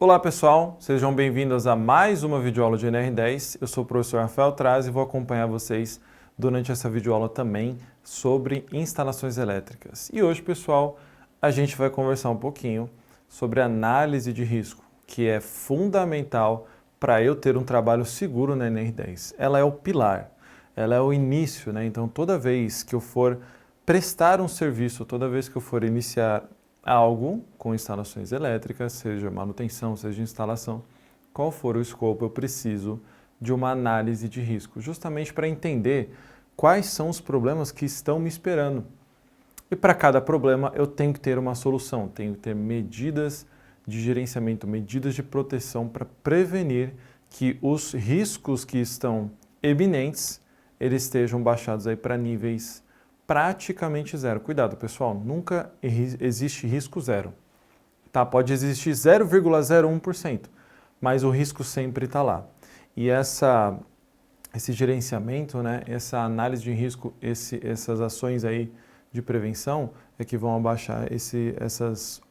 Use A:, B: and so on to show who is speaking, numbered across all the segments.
A: Olá pessoal, sejam bem-vindos a mais uma videoaula de NR10. Eu sou o professor Rafael Traz e vou acompanhar vocês durante essa videoaula também sobre instalações elétricas. E hoje, pessoal, a gente vai conversar um pouquinho sobre análise de risco, que é fundamental para eu ter um trabalho seguro na NR10. Ela é o pilar, ela é o início, né? Então, toda vez que eu for prestar um serviço, toda vez que eu for iniciar algo com instalações elétricas, seja manutenção, seja instalação, qual for o escopo, eu preciso de uma análise de risco, justamente para entender quais são os problemas que estão me esperando. E para cada problema eu tenho que ter uma solução, tenho que ter medidas de gerenciamento, medidas de proteção para prevenir que os riscos que estão eminentes, eles estejam baixados aí para níveis praticamente zero. Cuidado, pessoal, nunca existe risco zero. Tá? Pode existir 0,01%, mas o risco sempre está lá. E esse gerenciamento, né, essa análise de risco, essas ações aí de prevenção é que vão abaixar essas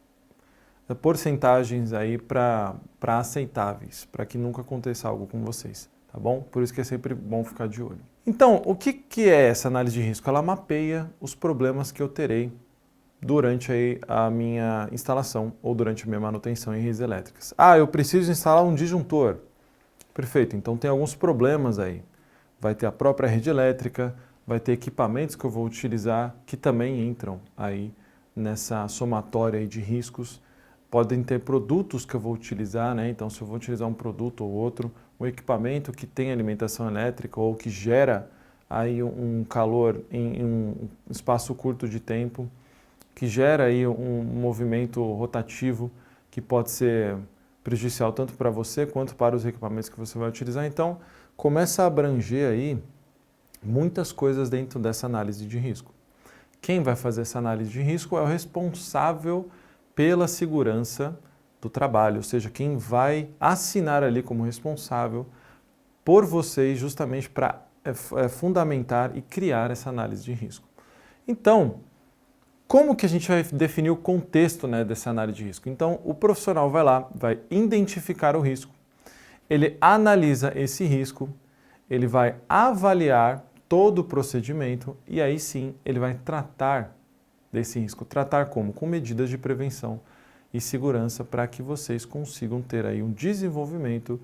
A: porcentagens aí para aceitáveis, para que nunca aconteça algo com vocês, tá bom? Por isso que é sempre bom ficar de olho. Então, o que é essa análise de risco? Ela mapeia os problemas que eu terei durante aí a minha instalação ou durante a minha manutenção em redes elétricas. Ah, eu preciso instalar um disjuntor. Perfeito, então tem alguns problemas aí. Vai ter a própria rede elétrica, vai ter equipamentos que eu vou utilizar que também entram aí nessa somatória aí de riscos. Podem ter produtos que eu vou utilizar, né? Então, se eu vou utilizar um produto ou outro, um equipamento que tem alimentação elétrica ou que gera aí um calor em um espaço curto de tempo, que gera aí um movimento rotativo que pode ser prejudicial tanto para você quanto para os equipamentos que você vai utilizar. Então, começa a abranger aí muitas coisas dentro dessa análise de risco. Quem vai fazer essa análise de risco é o responsável pela segurança do trabalho, ou seja, quem vai assinar ali como responsável por vocês justamente para fundamentar e criar essa análise de risco. Então, como que a gente vai definir o contexto, né, dessa análise de risco? Então, o profissional vai lá, vai identificar o risco, ele analisa esse risco, ele vai avaliar todo o procedimento e aí sim ele vai tratar desse risco. Tratar como? Com medidas de prevenção e segurança para que vocês consigam ter aí um desenvolvimento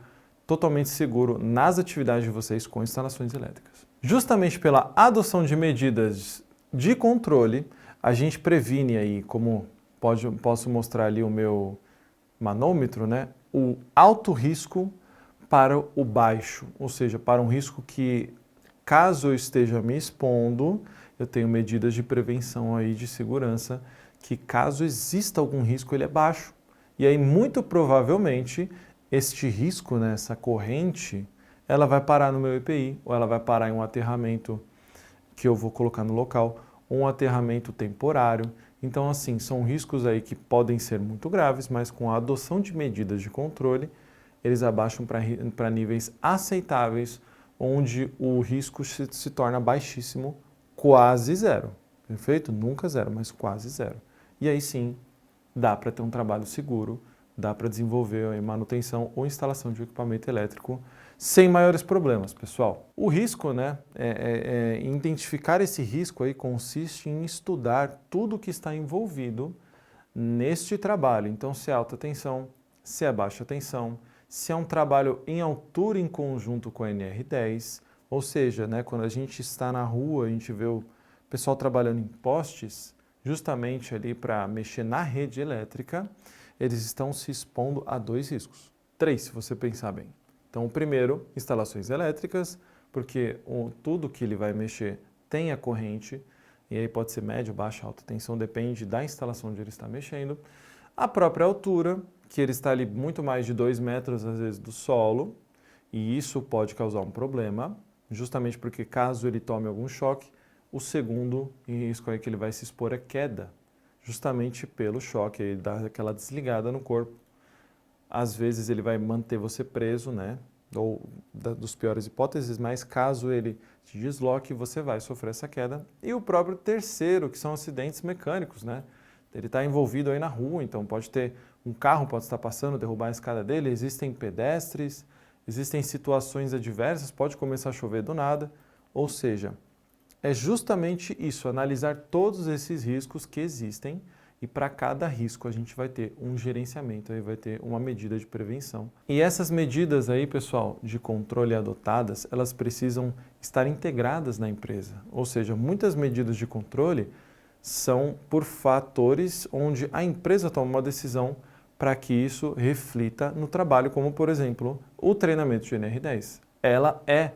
A: totalmente seguro nas atividades de vocês com instalações elétricas. Justamente pela adoção de medidas de controle, a gente previne aí, como posso mostrar ali o meu manômetro, né, o alto risco para o baixo, ou seja, para um risco que, caso eu esteja me expondo, eu tenho medidas de prevenção aí de segurança que, caso exista algum risco, ele é baixo. E aí, muito provavelmente, este risco, né, essa corrente, ela vai parar no meu EPI, ou ela vai parar em um aterramento que eu vou colocar no local, ou um aterramento temporário. Então, assim, são riscos aí que podem ser muito graves, mas com a adoção de medidas de controle, eles abaixam para níveis aceitáveis, onde o risco se torna baixíssimo, quase zero. Perfeito? Nunca zero, mas quase zero. E aí sim, dá para ter um trabalho seguro, dá para desenvolver a manutenção ou instalação de um equipamento elétrico sem maiores problemas, pessoal. O risco, né, identificar esse risco aí consiste em estudar tudo que está envolvido neste trabalho. Então, se é alta tensão, se é baixa tensão, se é um trabalho em altura em conjunto com a NR10, ou seja, né, quando a gente está na rua, a gente vê o pessoal trabalhando em postes, justamente ali para mexer na rede elétrica, eles estão se expondo a dois riscos. Três, se você pensar bem. Então, o primeiro, instalações elétricas, porque tudo que ele vai mexer tem a corrente, e aí pode ser média, baixa, alta tensão, depende da instalação onde ele está mexendo. A própria altura, que ele está ali muito mais de 2 metros, às vezes, do solo, e isso pode causar um problema, justamente porque caso ele tome algum choque, o segundo risco aí que ele vai se expor é queda, justamente pelo choque, ele dá aquela desligada no corpo. Às vezes ele vai manter você preso, né? Ou dos piores hipóteses, mas caso ele te desloque, você vai sofrer essa queda. E o próprio terceiro, que são acidentes mecânicos, né? Ele está envolvido aí na rua, então pode ter um carro pode estar passando, derrubar a escada dele, existem pedestres, existem situações adversas, pode começar a chover do nada, ou seja, é justamente isso, analisar todos esses riscos que existem e para cada risco a gente vai ter um gerenciamento, aí vai ter uma medida de prevenção. E essas medidas aí, pessoal, de controle adotadas, elas precisam estar integradas na empresa, ou seja, muitas medidas de controle são por fatores onde a empresa toma uma decisão para que isso reflita no trabalho, como, por exemplo, o treinamento de NR10. Ela é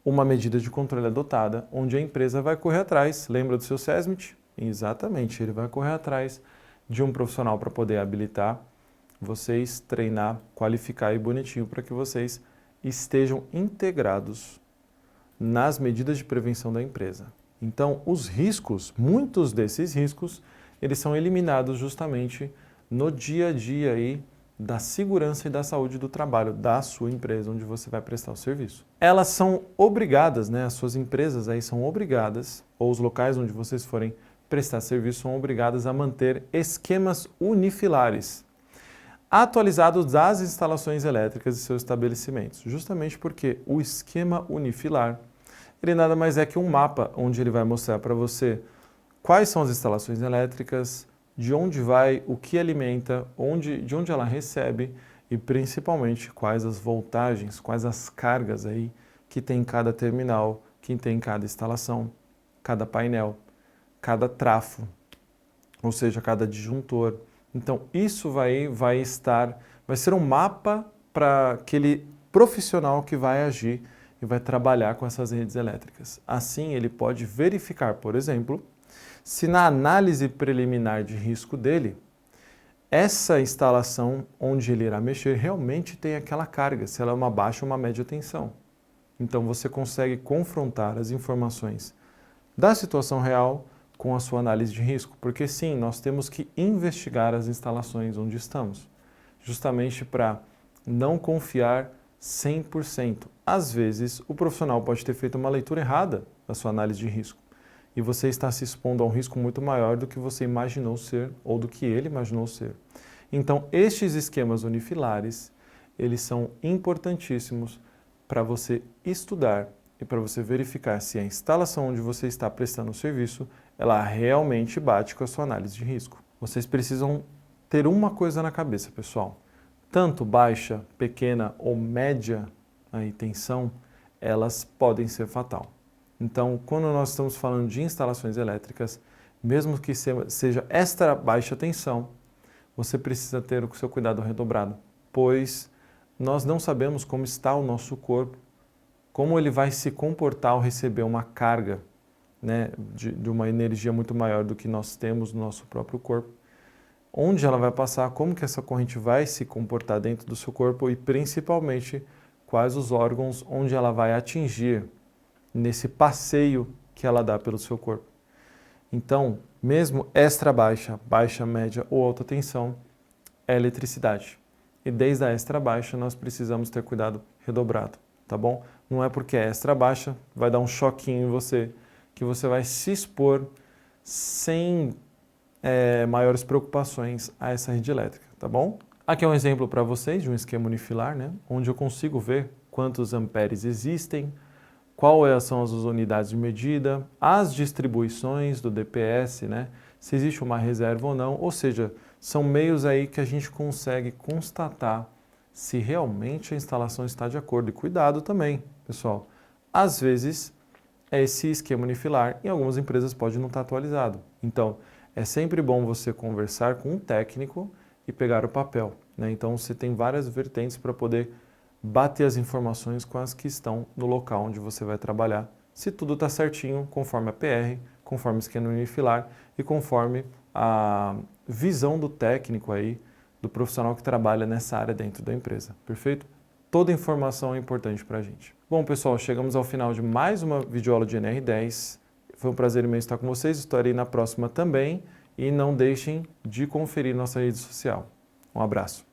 A: uma medida de controle adotada, onde a empresa vai correr atrás, lembra do seu SESMIT? Exatamente, ele vai correr atrás de um profissional para poder habilitar vocês, treinar, qualificar e bonitinho para que vocês estejam integrados nas medidas de prevenção da empresa. Então, os riscos, muitos desses riscos, eles são eliminados justamente no dia a dia aí da segurança e da saúde do trabalho da sua empresa onde você vai prestar o serviço. Elas são obrigadas, né, as suas empresas aí são obrigadas, ou os locais onde vocês forem prestar serviço são obrigadas a manter esquemas unifilares atualizados das instalações elétricas de seus estabelecimentos, justamente porque o esquema unifilar ele nada mais é que um mapa onde ele vai mostrar para você quais são as instalações elétricas, de onde vai, o que alimenta, de onde ela recebe e principalmente quais as voltagens, quais as cargas aí que tem em cada terminal, que tem em cada instalação, cada painel, cada trafo, ou seja, cada disjuntor. Então isso vai ser um mapa para aquele profissional que vai agir e vai trabalhar com essas redes elétricas. Assim ele pode verificar, por exemplo, se na análise preliminar de risco dele, essa instalação onde ele irá mexer realmente tem aquela carga, se ela é uma baixa ou uma média tensão. Então você consegue confrontar as informações da situação real com a sua análise de risco, porque sim, nós temos que investigar as instalações onde estamos, justamente para não confiar 100%. Às vezes, o profissional pode ter feito uma leitura errada da sua análise de risco, e você está se expondo a um risco muito maior do que você imaginou ser ou do que ele imaginou ser. Então, estes esquemas unifilares, eles são importantíssimos para você estudar e para você verificar se a instalação onde você está prestando o serviço, ela realmente bate com a sua análise de risco. Vocês precisam ter uma coisa na cabeça, pessoal. Tanto baixa, pequena ou média aí, tensão, elas podem ser fatal. Então, quando nós estamos falando de instalações elétricas, mesmo que seja extra baixa tensão, você precisa ter o seu cuidado redobrado, pois nós não sabemos como está o nosso corpo, como ele vai se comportar ao receber uma carga, né, de uma energia muito maior do que nós temos no nosso próprio corpo, onde ela vai passar, como que essa corrente vai se comportar dentro do seu corpo e principalmente quais os órgãos onde ela vai atingir nesse passeio que ela dá pelo seu corpo. Então, mesmo extra baixa, baixa, média ou alta tensão, é eletricidade. E desde a extra baixa nós precisamos ter cuidado redobrado, tá bom? Não é porque é extra baixa, vai dar um choquinho em você, que você vai se expor sem maiores preocupações a essa rede elétrica, tá bom? Aqui é um exemplo para vocês de um esquema unifilar, né? Onde eu consigo ver quantos amperes existem, quais são as unidades de medida, as distribuições do DPS, né? Se existe uma reserva ou não, ou seja, são meios aí que a gente consegue constatar se realmente a instalação está de acordo. E cuidado também, pessoal, às vezes esse esquema unifilar em algumas empresas pode não estar atualizado. Então, é sempre bom você conversar com um técnico e pegar o papel, né? Então, você tem várias vertentes para poder bater as informações com as que estão no local onde você vai trabalhar, se tudo está certinho, conforme a PR, conforme o esquema unifilar e conforme a visão do técnico aí, do profissional que trabalha nessa área dentro da empresa, perfeito? Toda informação é importante para a gente. Bom, pessoal, chegamos ao final de mais uma videoaula de NR10. Foi um prazer imenso estar com vocês, estarei na próxima também e não deixem de conferir nossa rede social. Um abraço.